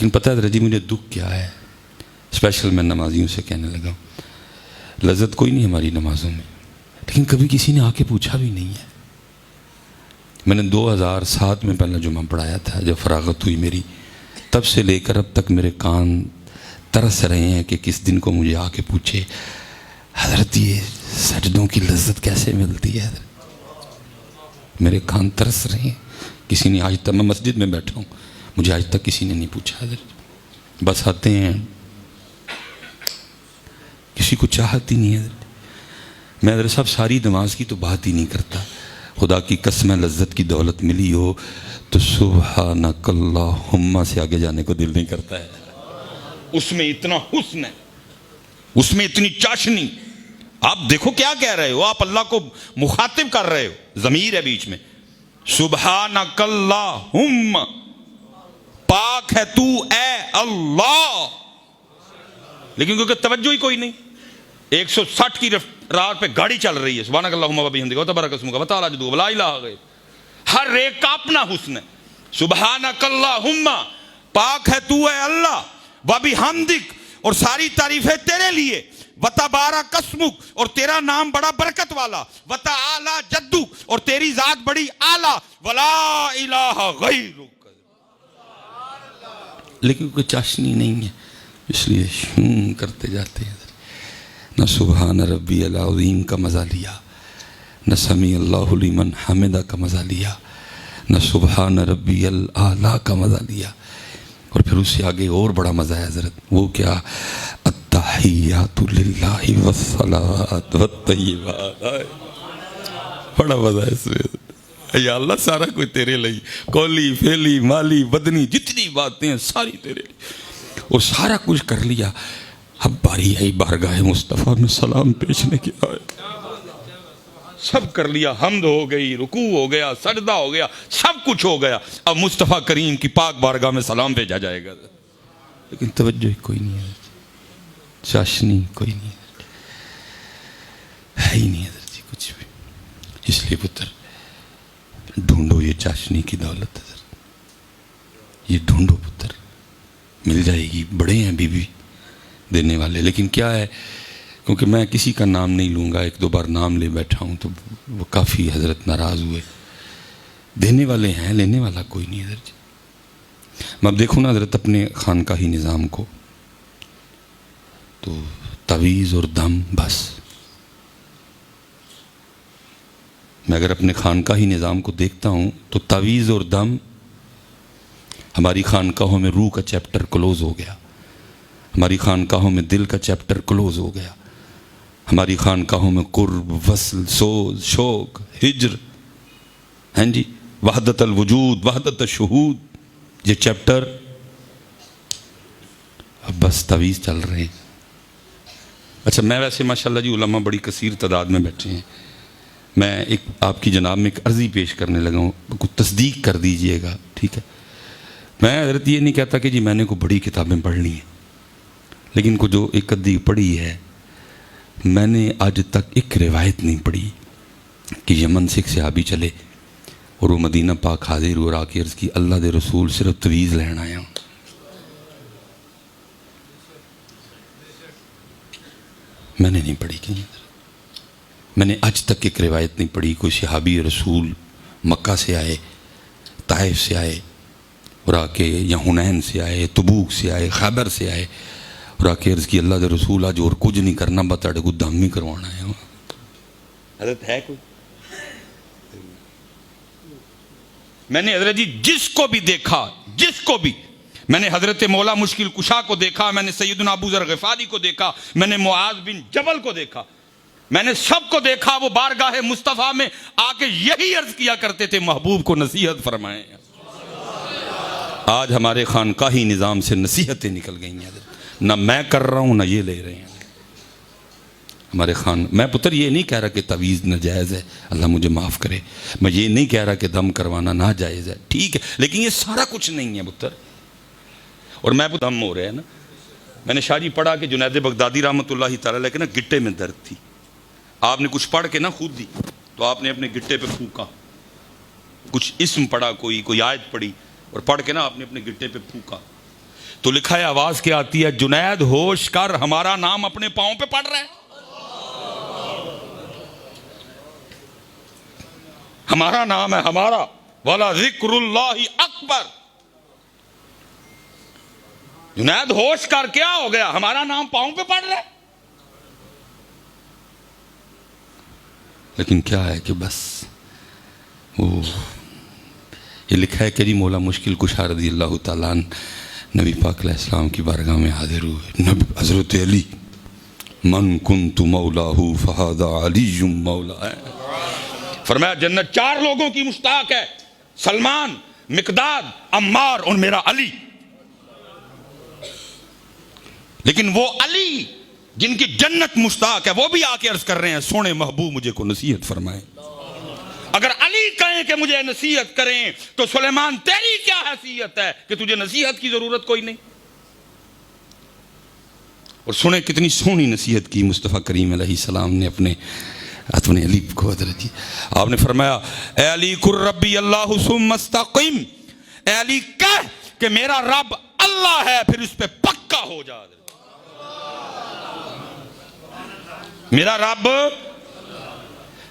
लेकिन पता है जी मुझे दुख क्या है, स्पेशल मैं नमाजियों से कहने लगा हूँ, लज्जत कोई नहीं हमारी नमाजों में, लेकिन कभी किसी ने आके पूछा भी नहीं है। मैंने 2007 में पहला जुमा पढ़ाया था जब फरागत हुई मेरी, तब से लेकर अब तक मेरे कान तरस रहे हैं कि किस दिन को मुझे आके पूछे हज़रत ये सजदों की लज्जत कैसे मिलती है। मेरे कान तरस रहे हैं, किसी ने आज तक, मैं मस्जिद में बैठा हूँ, मुझे आज तक किसी ने नहीं पूछा। बस आते हैं, किसी को चाहत ही नहीं है। मैं हज़रत साहब सारी नमाज की तो बात ही नहीं करता, खुदा की कसम लज्जत की दौलत मिली हो तो सुब्हानकल्लाहुम्मा से आगे जाने को दिल नहीं करता है। उसमें इतना हुस्न है, उसमें इतनी चाशनी। आप देखो क्या कह रहे हो, आप अल्लाह को मुखातिब कर रहे हो, ज़मीर है बीच में, सुब्हानकल्लाहुम्मा, पाक है तू ए अल्लाह। लेकिन क्योंकि तवज्जो ही कोई नहीं, 160 की रफ्तार पे गाड़ी चल रही है, सुब्हानकल्लाहुम्मा व बिहम्दिका व तबारक अस्मुका व तआला जद्दुका व ला इलाहा गैरुक, हर एक का अपना हुस्न है। सुब्हानकल्लाहुम्मा, पाक है तू है अल्लाह, व बिहम्दिक, और सारी तारीफें तेरे लिए, व तबारक अस्मुक, और तेरा नाम बड़ा बरकत वाला, व तआला जद्दुक, और तेरी जात बड़ी आला, व ला इलाहा गैरुक। लेकिन कोई चाशनी नहीं है, इसलिए करते जाते हैं। न सुबहान रब्बी अल-अज़ीम का मज़ा लिया, न समी अल्लाहु लिमन हमिदा का मज़ा लिया, न सुबहान रब्बी अल-आला का मज़ा लिया। और फिर उससे आगे और बड़ा मज़ा है हज़रत, वो क्या, अत्तहियातु लिल्लाहि वस्सलातु वत्तय्यिबात। बड़ा मज़ा है इसमें। या अल्लाह सारा कोई तेरे लिए, कौली फेली माली बदनी जितनी बातें हैं सारी तेरे लिए, और सारा कुछ कर लिया। अब बारी आई बारगाह मुस्तफ़ा में सलाम पेशने की आए, सब कर लिया, हम्द हो गई, रुकू हो गया, सजदा हो गया, सब कुछ हो गया। अब मुस्तफ़ा करीम की पाक बारगाह में सलाम भेजा जाएगा, लेकिन तवज्जो ही कोई नहीं है, चाशनी कोई नहीं है ही नहीं है जी कुछ भी। इसलिए पुत्र ढूंढो ये चाशनी की दौलत, ये ढूंढो पुत्र, मिल जाएगी। बड़े हैं बीबी देने वाले, लेकिन क्या है, क्योंकि मैं किसी का नाम नहीं लूँगा, एक दो बार नाम ले बैठा हूँ तो वो काफ़ी हज़रत नाराज़ हुए। देने वाले हैं, लेने वाला कोई नहीं हज़रत जी। मैं अब देखूँ ना हज़रत अपने खानकाही निज़ाम को, तो तवीज़ और दम बस। मैं अगर अपने खानकाही निज़ाम को देखता हूँ तो तवीज़ और दम, हमारी खानकाहों में रूह का चैप्टर क्लोज़ हो गया, हमारी खानकाहों में दिल का चैप्टर क्लोज़ हो गया, हमारी खानकाहों में कुर्ब, वसल, सोज, शौक, हिज्र, हैं जी, वहदत अल वजूद, वहदत अल शुहूद, ये चैप्टर अब बस तवीज़ चल रहे हैं। अच्छा, मैं वैसे माशाल्लाह जी उलमा बड़ी कसीर तादाद में बैठे हैं, मैं एक आपकी जनाब में एक अर्ज़ी पेश करने लगा हूँ, कुछ तस्दीक कर दीजिएगा, ठीक है। मैं हज़रत ये नहीं कहता कि जी मैंने को बड़ी किताबें पढ़ ली हैं, लेकिन को जो एक अद्दी पढ़ी है, मैंने आज तक एक रिवायत नहीं पढ़ी कि यमन से एक सहाबी चले और वो मदीना पाक हाजिर और आके अर्ज़ की, अल्लाह दे रसूल सिर्फ तवीज़ लेना आया हूँ। मैंने नहीं पढ़ी कहीं, मैंने आज तक एक रिवायत नहीं पढ़ी कोई सहाबी रसूल मक्का से आए, ताइफ से आए और आके, या हुनैन से आए, तबूक से आए, खैबर से आए और आके अर्ज़ की, अल्लाह के रसूल आज और कुछ नहीं करना, बता को दम ही करवाना है। हज़रत है कोई? मैंने हज़रत जी जिसको भी देखा, जिसको भी, मैंने हज़रत मौला मुश्किल कुशा को देखा, मैंने सैयदना अबू ज़र ग़िफ़ारी को देखा, मैंने मुआज़ बिन जबल को देखा, मैंने सबको देखा, वो बारगाह मुस्तफ़ा में आके यही अर्ज़ किया करते थे, महबूब को नसीहत फरमाएं। आज हमारे खानकाही निज़ाम से नसीहतें निकल गई हैं, ना मैं कर रहा हूँ ना ये ले रहे हैं हमारे खान। मैं पुत्र ये नहीं कह रहा कि तवीज़ नाजायज़ है, अल्लाह मुझे माफ़ करे, मैं ये नहीं कह रहा कि दम करवाना नाजायज़ है, ठीक है, लेकिन ये सारा कुछ नहीं है पुत्र। और मैं दम हो रहा है ना, मैंने शायरी पढ़ा कि जुनैद बगदादी रहमतुल्लाहि तआला अलैह के ना गिट्टे में दर्द थी, आपने कुछ पढ़ के ना खुद दी, तो आपने अपने गिट्टे पे फूका, कुछ इस्म पढ़ा, कोई आयत पढ़ी और पढ़ के ना आपने अपने गिट्टे पे फूका, तो लिखा है, आवाज क्या आती है, जुनैद होश कर, हमारा नाम अपने पांव पे पड़ रहा है। हमारा नाम है, हमारा वाला जिक्रुल्लाही अकबर। जुनैद होश कर, क्या हो गया, हमारा नाम पांव पे पड़ रहा है। लेकिन क्या है कि बस वो ये लिखा है कि जी मौला मुश्किल कुशा रज़ी अल्लाह ताला नबी पाक अलैहिस्सलाम की बारगाह में हाजिर हुए। नबी हज़रत अली, मन कुन्तु मौलाहू फहादा अलीयुम मौला है। फरमाया जन्नत चार लोगों की मुश्ताक है, सलमान, मिकदाद, अम्मार और मेरा अली। लेकिन वो अली जिनकी जन्नत मुश्ताक है वो भी आके अर्ज कर रहे हैं, सोने महबूब मुझे को नसीहत फरमाए। अगर अली कहें कि मुझे नसीहत करें तो सुलेमान तेरी क्या हैसियत है कि तुझे नसीहत की जरूरत कोई नहीं। और सुने कितनी सोहनी नसीहत की मुस्तफ़ा करीम अलैहिस्सलाम ने अपने अली को। हज़रत जी आपने फरमाया, ए अली कुर रब्बी अल्लाहु सुम्मा इस्तक़िम, ए अली कह कि मेरा रब अल्लाह है, फिर उस पे पक्का हो जा। मेरा रब।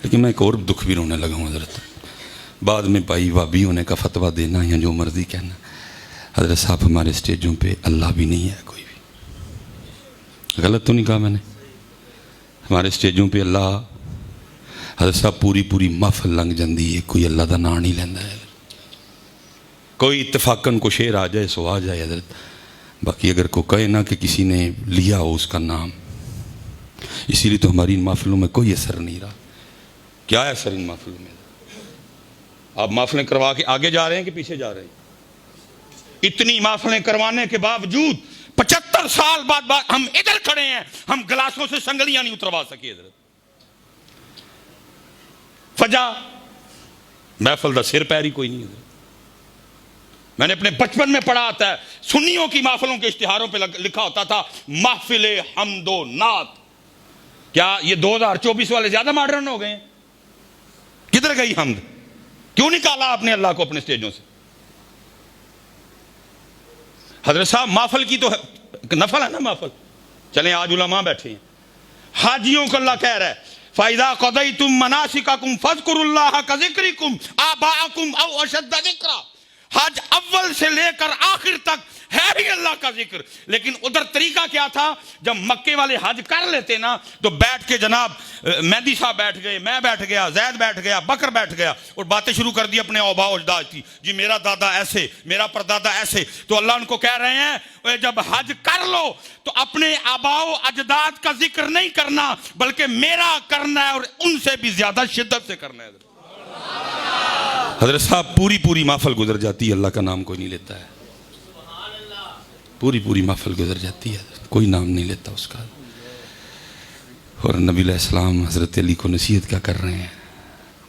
लेकिन मैं एक और दुख भी रोने लगा हूँ हजरत, बाद में भाई वाबी होने का फतवा देना या जो मर्जी कहना, हजरत साहब हमारे स्टेजों पे अल्लाह भी नहीं है कोई भी। गलत तो नहीं कहा मैंने? हमारे स्टेजों पे अल्लाह, हजरत साहब पूरी पूरी महफिल लंघ जाती है, कोई अल्लाह का नाम नहीं लेंदा है। कोई इत्तफाकन को शेर आ जाए सो आ जाए हजरत, बाकी अगर कोई कहे ना कि किसी ने लिया हो उसका नाम, इसीलिए तो हमारी इन महफिलों में कोई असर नहीं रहा। क्या है असर इन महफिलों में? आप महफिलें करवा के आगे जा रहे हैं कि पीछे जा रहे हैं? इतनी महफिलें करवाने के बावजूद 75 साल बाद हम इधर खड़े हैं, हम गिलासों से संगलियां नहीं उतरवा सके। इधर फजा महफिल का सिर पैर ही कोई नहीं। मैंने अपने बचपन में पढ़ा था, सुन्नियों की महफिलों के इश्तिहारों पे लिखा होता था महफिले हमदो नात। क्या ये 2024 वाले ज्यादा मॉडर्न हो गए हैं? किधर गई हमद? क्यों निकाला आपने अल्लाह को अपने स्टेजों से? हजरत साहब महफिल की तो नफल है ना महफिल। चलें आज उलमा बैठे हैं, हाजियों को अल्लाह कह रहा है फायदा क़ज़य्तुम मनासिककुम फ़ज़्कुरुल्लाह कज़िक्रिकुम आबाअकुम औ अशद्द ज़िक्रा। हज अव्वल से लेकर आखिर तक है ही अल्लाह का जिक्र। लेकिन उधर तरीका क्या था, जब मक्के वाले हज कर लेते ना तो बैठ के जनाब मेहदी साहब बैठ गए, मैं बैठ गया, जैद बैठ गया, बकर बैठ गया और बातें शुरू कर दी अपने औबाओ अजदाद की। जी मेरा दादा ऐसे, मेरा परदादा ऐसे। तो अल्लाह उनको कह रहे हैं जब हज कर लो तो अपने आबाओ अजदाद का जिक्र नहीं करना, बल्कि मेरा करना है और उनसे भी ज्यादा शिद्दत से करना है। हजरत साहब पूरी पूरी महफिल गुजर जाती है, अल्लाह का नाम कोई नहीं लेता है। पूरी पूरी महफिल गुजर जाती है, कोई नाम नहीं लेता उसका। और नबी अलैहिस्सलाम हजरत अली को नसीहत क्या कर रहे हैं,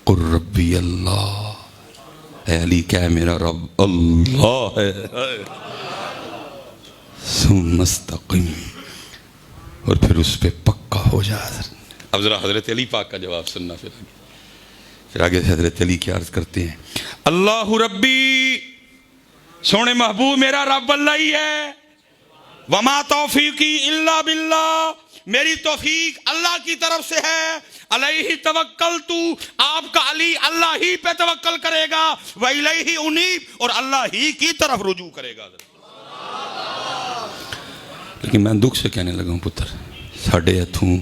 कुर रब्बी अल्लाह, ए अली क्या है, मेरा रब अल्लाह है, सुम्मा इस्तक़िम, और फिर उस पर पक्का हो जा। अब जरा हजरत अली पाक का जवाब सुनना। फिर आगे से हजरत अली क्या अर्ज करते हैं, अल्लाहु रब्बी, सोने महबूब मेरा रब अल्लाह ही है, वमा तौफीकी इल्ला बिल्लाह, मेरी तौफीक अल्लाह की तरफ से है, अलैहि तवक्कलतु, आपका अली अल्लाह ही पे तवक्कल करेगा, व इलैहि उनीब, और अल्लाह ही की तरफ रुजू करेगा। लेकिन मैं दुख से कहने लगा हूं पुत्र, साढ़े हथों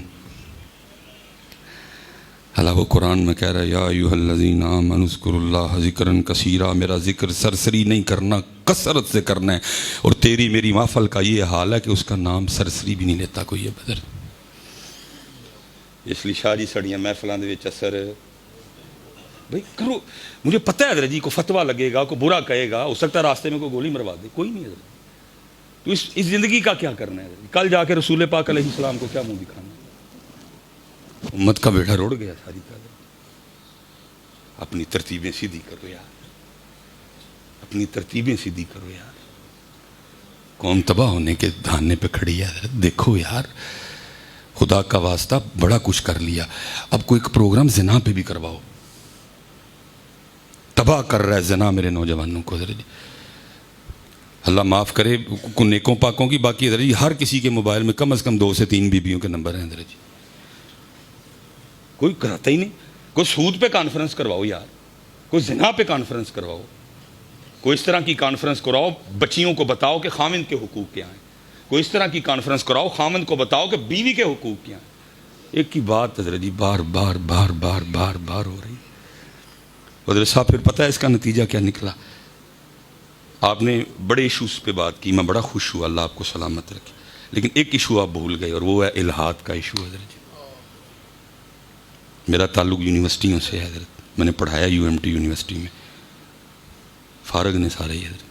अल्लाह वो कुरान में कह रहा है, या अय्युहल्लज़ीना आमनू उज़्कुरुल्लाह ज़िक्रन कसीरा, मेरा जिक्र सरसरी नहीं करना, कसरत से करना है। और तेरी मेरी महफिल का ये हाल है कि उसका नाम सरसरी भी नहीं लेता कोई है बदर। इसलिए शादी सड़ियाँ महफिलों के असर भाई करो। मुझे पता है हज़रत जी को फतवा लगेगा, को बुरा कहेगा, हो सकता है रास्ते में कोई गोली मरवा दे, कोई नहीं है। तो इस जिंदगी का क्या करना है? कल जाके रसूल पाक अलैहिस्सलाम को क्या मुंह दिखाना? उम्मत का बेटा रोड़ गया सारी तरह। अपनी तरतीबें सीधी करो यार, अपनी तरतीबें सीधी करो यार। कौम तबाह होने के धाने पे खड़ी है। देखो यार, खुदा का वास्ता बड़ा कुछ कर लिया, अब कोई प्रोग्राम ज़िना पे भी करवाओ। तबाह कर रहा है ज़िना मेरे नौजवानों को। अल्लाह माफ़ करे नेकों पाकों की। बाकी हजरत जी हर किसी के मोबाइल में कम से कम 2 से 3 बीबियों के नंबर हैं हजरत जी, कोई कराता ही नहीं। कोई सूद पे कॉन्फ्रेंस करवाओ यार, कोई जिना पे कॉन्फ्रेंस करवाओ, कोई इस तरह की कॉन्फ्रेंस कराओ, बच्चियों को बताओ कि खामिंद के हुकूक क्या हैं। कोई इस तरह की कॉन्फ्रेंस कराओ, खामिंद को बताओ कि बीवी के हुकूक क्या हैं। एक ही बात हजरत जी बार बार बार बार बार बार हो रही। हजरत साहब फिर पता है इसका नतीजा क्या निकला? आपने बड़े इशूज़ पे बात की, मैं बड़ा खुश हुआ, अल्लाह आपको सलामत रखे। लेकिन एक इशू आप भूल गए और वो है इल्हाद का इशू। हजरत जी मेरा ताल्लुक़ यूनिवर्सिटियों से है हजरत, मैंने पढ़ाया UMT यूनिवर्सिटी में, फारग ने सारे ही हजरत।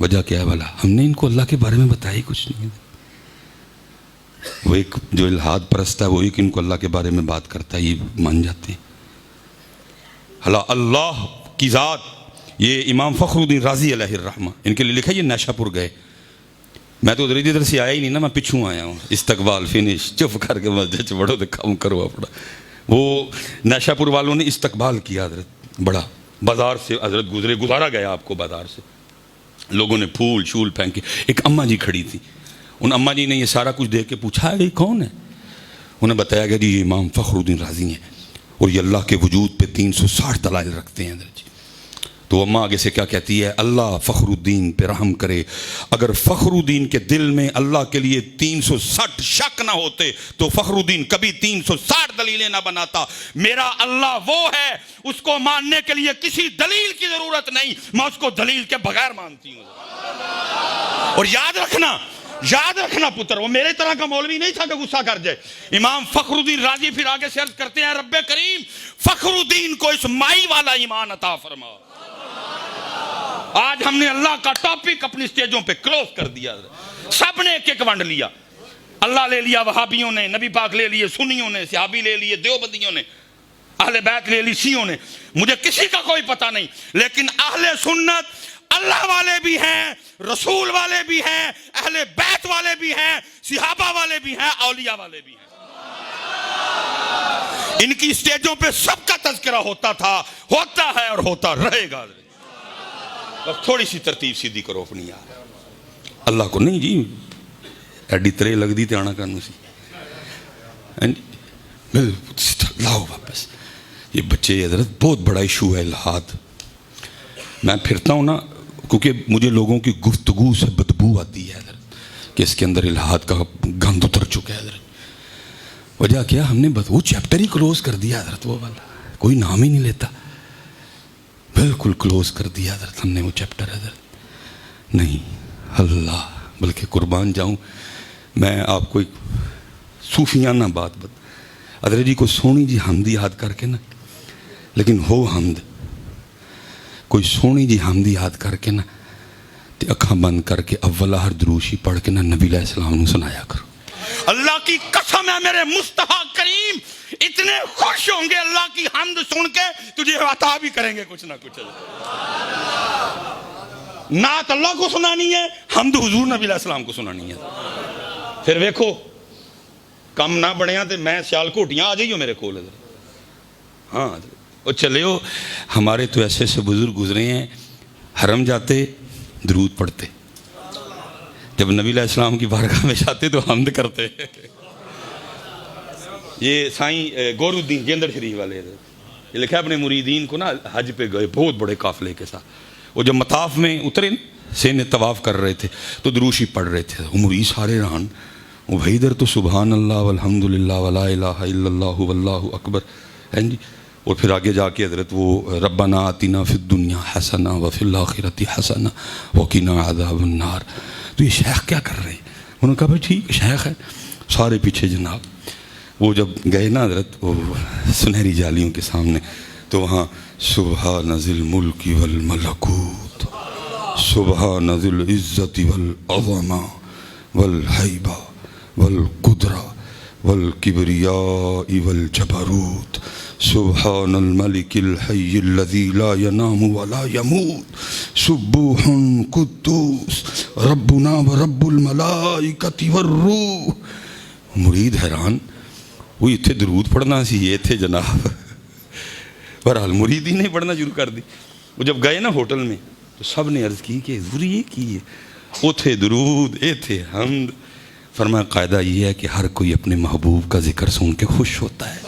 वजह क्या है भला? हमने इनको अल्लाह के बारे में बताया ही कुछ नहीं। वो एक जो इल्हाद परस्त है वो एक इनको अल्लाह के बारे में बात करता है, ये मान जाते हैं। हला अल्लाह की ज़ात, ये इमाम फ़खरुद्दीन राज़ी अलैहिर्रहमा, इनके लिए लिखा। ये नशापुर गए, मैं तो इधर से आया ही नहीं ना, मैं पिछू आया हूँ। इस्तकबाल फिनिश, चुप करके मस्जिद से बड़ो तो काम करो अपना। वो नशापुर वालों ने इस्तकबाल किया हजरत, बड़ा बाजार से हजरत गुजरे, गुजारा गया आपको बाजार से, लोगों ने फूल शूल फेंके। एक अम्मा जी खड़ी थी, उन अम्मा जी ने ये सारा कुछ देख के पूछा ये कौन है? उन्हें बताया गया जी ये इमाम फ़खरुद्दीन राज़ी हैं और ये अल्लाह के वजूद पे 360 दलाइल रखते हैं हजरत जी। तो अम्मा आगे से क्या कहती है? अल्लाह फ़खरुद्दीन पे रहम करे, अगर फ़खरुद्दीन के दिल में अल्लाह के लिए 360 शक ना होते तो फ़खरुद्दीन कभी 360 दलीलें ना बनाता। मेरा अल्लाह वो है, उसको मानने के लिए किसी दलील की जरूरत नहीं, मैं उसको दलील के बगैर मानती हूँ। और याद रखना पुत्र, वो मेरे तरह का मौलवी नहीं था कि गुस्सा कर जाए। इमाम फ़खरुद्दीन राज़ी फिर आगे से अर्ज करते हैं, रब्बे करीम फ़खरुद्दीन को इस माई वाला ईमान अता फरमा। आज हमने अल्लाह का टॉपिक अपनी स्टेजों पे क्लोज कर दिया, सब ने एक एक वंड लिया। अल्लाह ले लिया वहाबियों ने, नबी पाक ले लिए सुन्नियों ने, सहाबी ले लिए देवबंदियों ने, अहले बैत ले ली शियों ने। मुझे किसी का कोई पता नहीं, लेकिन अहले सुन्नत अल्लाह वाले भी हैं, रसूल वाले भी हैं, अहले बैत वाले भी हैं, सिहाबा वाले भी हैं, औलिया वाले भी हैं। इनकी स्टेजों पे सबका तज़किरा होता था, होता है और होता रहेगा। बस थोड़ी सी तरतीब सीधी करो अपनी यार, अल्लाह को नहीं जी एडी तरे लगती तो आना कानू सी। लाओ वापस ये बच्चे हजरत, बहुत बड़ा इशू है इल्हाद। मैं फिरता हूँ ना, क्योंकि मुझे लोगों की गुफ्तगू से बदबू आती है हजरत कि इसके अंदर इल्हाद का गंद उतर चुका है हजरत। वजह क्या? हमने वो चैप्टर ही क्लोज कर दिया हजरत, वो वाला कोई नाम ही नहीं लेता, बिल्कुल क्लोज कर दिया हजरत हमने वो चैप्टर हजरत। नहीं अल्लाह, बल्कि कुर्बान जाऊं मैं आपको एक सूफियाना बात हजरत जी को सोनी जी हमद याद करके ना, लेकिन हो हमद कोई सोनी जी हमद याद करके ना ते अखा बंद करके अव्वला हर दुरूशी पढ़ के ना नबी अलैहिस्सलाम ने सुनाया करो। अल्लाह की कसम है मेरे मुस्तफा करीम इतने खुश होंगे अल्लाह की हमद सुन के, तुझे अता भी करेंगे कुछ ना कुछ। नात अल्लाह को सुनानी है, हमद हुजूर नबी अलैहिस्सलाम को सुनानी है। फिर देखो कम ना बढ़िया तो मैं सियालकोटियाँ आ जाइयो मेरे कोल। हाँ वो चले हो, हमारे तो ऐसे ऐसे बुजुर्ग गुजरे हैं, हरम जाते दरूद पढ़ते, जब नबी अलैहिस्सलाम की बारगाह में जाते तो हमद करते। ये साईं गौरुद्दीन गेंदड़ शरीफ वाले ये लिखा अपने मुरीदीन को ना, हज पे गए बहुत बड़े काफिले के साथ, वो जब मताफ में उतरे से ने तवाफ़ कर रहे थे तो दुरूशी पढ़ रहे थे, मुरीद सारे रहन वो भाई इधर तो सुबहान अल्लाह वल्हम्दुलिल्लाह वला इलाहा इल्लल्लाहु वल्लाहु अकबर हैं जी। और फिर आगे जाके हजरत वो रब्बना आतिना फिद दुनिया हसना व फिल आखिरती हसना व क़िना अज़ाबन नार। तो ये शेख क्या कर रहे हैं? उन्होंने कहा भाई ठीक शेख है, सारे पीछे जनाब। वो जब गए ना हजरत वो सुनहरी जालियों के सामने, तो वहाँ सुबहान ज़िल मुल्की वल मलकूत सुबहान ज़िल इज़्ज़ति वल अज़मा वल हैबा वल कुदरा वल किबरिया वल जबरूत सुबहानल मलिकिल हय्यिल लज़ी ला यनामु वला यमूत सुब्बूहुन कुद्दूस रब्बुना व रब्बुल मलाइकति वर्रूह। मुरीद हैरान, वो इत्थे दरूद पढ़ना सी ये थे जनाब। बहरहाल मुरीद ही नहीं पढ़ना शुरू कर दी। वो जब गए ना होटल में तो सब ने अर्ज़ की कि हुजूर ये की है, उथे दरूद इथे हमद। फरमाया कायदा ये है कि हर कोई अपने महबूब का जिक्र सुन के खुश होता है।